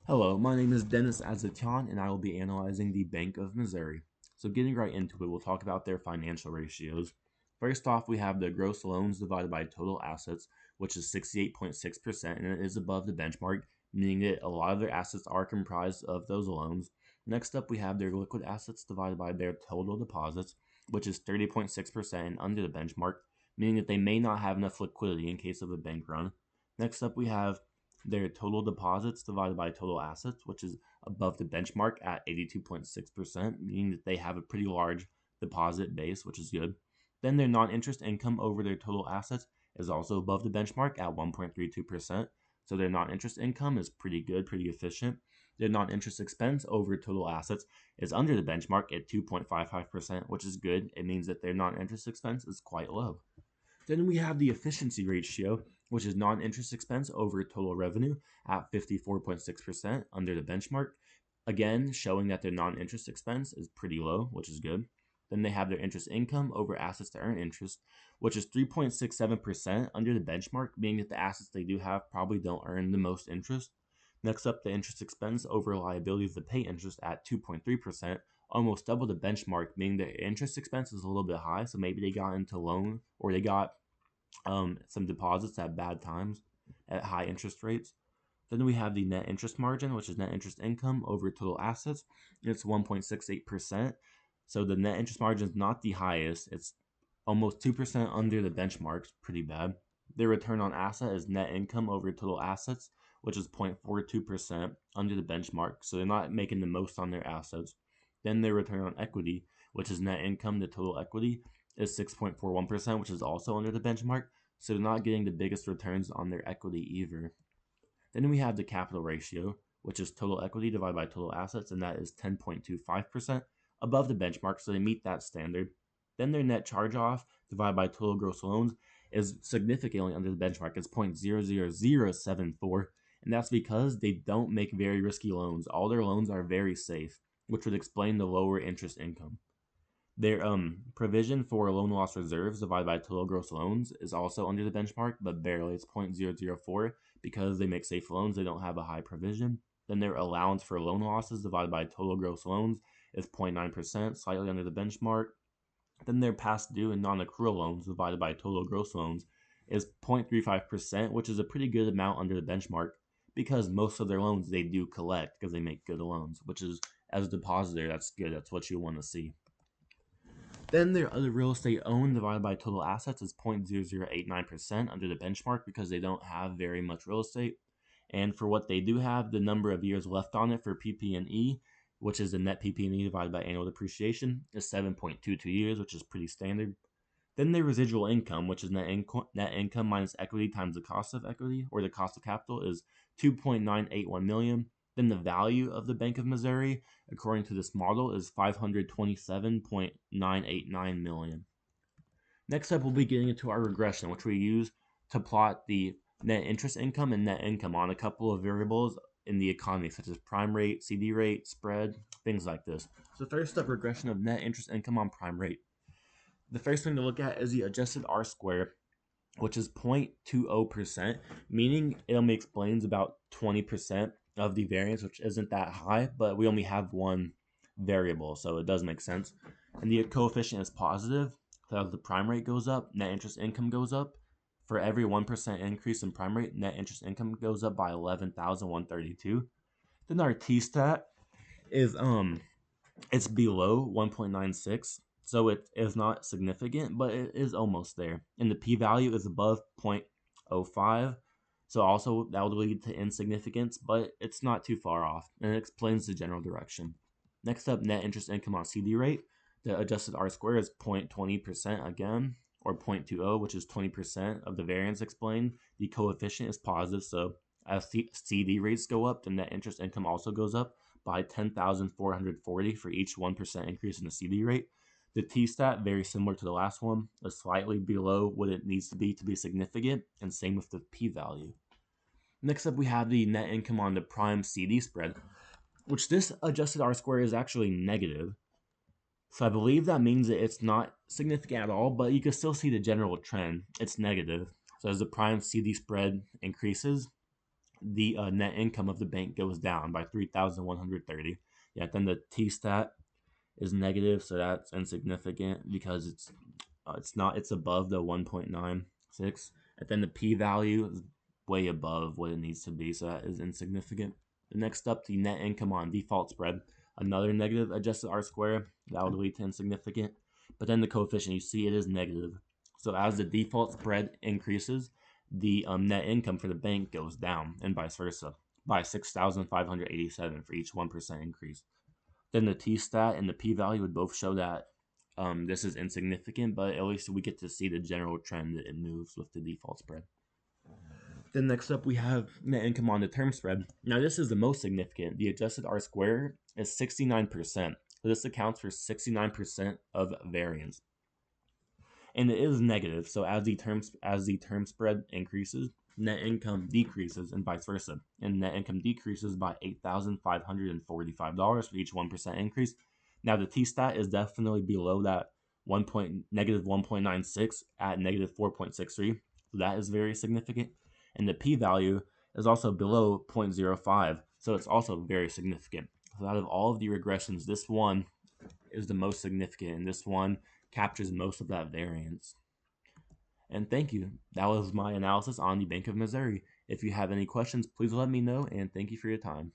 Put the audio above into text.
Hello, my name is Dennis Azatian, and I will be analyzing the Bank of Missouri. So, getting right into it, we'll talk about their financial ratios. First off, we have the gross loans divided by total assets, which is 68.6%, and it is above the benchmark, meaning that a lot of their assets are comprised of those loans. Next up, we have their liquid assets divided by their total deposits, which is 30.6% and under the benchmark, meaning that they may not have enough liquidity in case of a bank run. Next up, we have their total deposits divided by total assets, which is above the benchmark at 82.6%, meaning that they have a pretty large deposit base, which is good. Then their non interest income over their total assets is also above the benchmark at 1.32%. So their non interest income is pretty good, pretty efficient. Their non interest expense over total assets is under the benchmark at 2.55%, which is good. It means that their non interest expense is quite low. Then we have the efficiency ratio, which is non-interest expense over total revenue at 54.6% under the benchmark. Again, showing that their non-interest expense is pretty low, which is good. Then they have their interest income over assets to earn interest, which is 3.67% under the benchmark, meaning that the assets they do have probably don't earn the most interest. Next up, the interest expense over liabilities to pay interest at 2.3%, almost double the benchmark, meaning the interest expense is a little bit high. So maybe they got into loan or they got some deposits at bad times at high interest rates. Then we have the net interest margin, which is net interest income over total assets. It's 1.68%. So the net interest margin is not the highest. It's almost 2% under the benchmark. Pretty bad. Their return on asset is net income over total assets, which is 0.42% under the benchmark. So they're not making the most on their assets. Then their return on equity, which is net income to total equity, is 6.41%, which is also under the benchmark. So they're not getting the biggest returns on their equity either. Then we have the capital ratio, which is total equity divided by total assets, and that is 10.25%, above the benchmark, so they meet that standard. Then their net charge off divided by total gross loans is significantly under the benchmark. It's 0.00074, and that's because they don't make very risky loans. All their loans are very safe, which would explain the lower interest income. Their provision for loan loss reserves divided by total gross loans is also under the benchmark, but barely. It's 0.004 because they make safe loans. They don't have a high provision. Then their allowance for loan losses divided by total gross loans is 0.9%, slightly under the benchmark. Then their past due and non-accrual loans divided by total gross loans is 0.35%, which is a pretty good amount under the benchmark because most of their loans they do collect because they make good loans, which is, as a depositor, that's good. That's what you want to see. Then their other real estate owned divided by total assets is 0.0089% under the benchmark because they don't have very much real estate. And for what they do have, the number of years left on it for PP&E, which is the net PP&E divided by annual depreciation, is 7.22 years, which is pretty standard. Then their residual income, which is net income minus equity times the cost of equity or the cost of capital, is 2.981 million. Then the value of the Bank of Missouri, according to this model, is 527.989 million. Next up, we'll be getting into our regression, which we use to plot the net interest income and net income on a couple of variables in the economy, such as prime rate, CD rate, spread, things like this. So first up, regression of net interest income on prime rate. The first thing to look at is the adjusted R square, which is 0.20%, meaning it only explains about 20% of the variance, which isn't that high, but we only have one variable, so it does make sense. And the coefficient is positive, so as the prime rate goes up, net interest income goes up. For every 1% increase in prime rate, net interest income goes up by 11,132. Then our T-stat is it's below 1.96, so it is not significant, but it is almost there. And the p-value is above 0.05, so also that will lead to insignificance, but it's not too far off, and it explains the general direction. Next up, net interest income on CD rate. The adjusted R square is 0.20% again, or 0.20, which is 20% of the variance explained. The coefficient is positive, so as CD rates go up, the net interest income also goes up by 10,440 for each 1% increase in the CD rate. The T-stat, very similar to the last one, is slightly below what it needs to be significant, and same with the p-value. Next up, we have the net income on the prime CD spread, which this adjusted R-square is actually negative. So I believe that means that it's not significant at all, but you can still see the general trend. It's negative. So as the prime CD spread increases, the net income of the bank goes down by 3,130. Yet then the T stat is negative, so that's insignificant because it's not it's above the 1.96, and then the p value is way above what it needs to be, so that is insignificant. The next up, the net income on default spread, another negative adjusted R square, that would lead to insignificant. But then the coefficient, you see it is negative. So as the default spread increases, the net income for the bank goes down, and vice versa, by 6,587 for each 1% increase. Then the T stat and the p value would both show that this is insignificant, but at least we get to see the general trend that it moves with the default spread. Then next up, we have net income on the term spread. Now this is the most significant. The adjusted R squared is 69%. So this accounts for 69% of variance, and it is negative. So as the term spread increases, net income decreases, and vice versa. And net income decreases by $8,545 for each 1% increase. Now the T stat is definitely below that negative 1.96 at negative 4.63. So that is very significant. And the p value is also below 0.05. So it's also very significant. So out of all of the regressions, this one is the most significant, and this one captures most of that variance. And thank you. That was my analysis on the Bank of Missouri. If you have any questions, please let me know, and thank you for your time.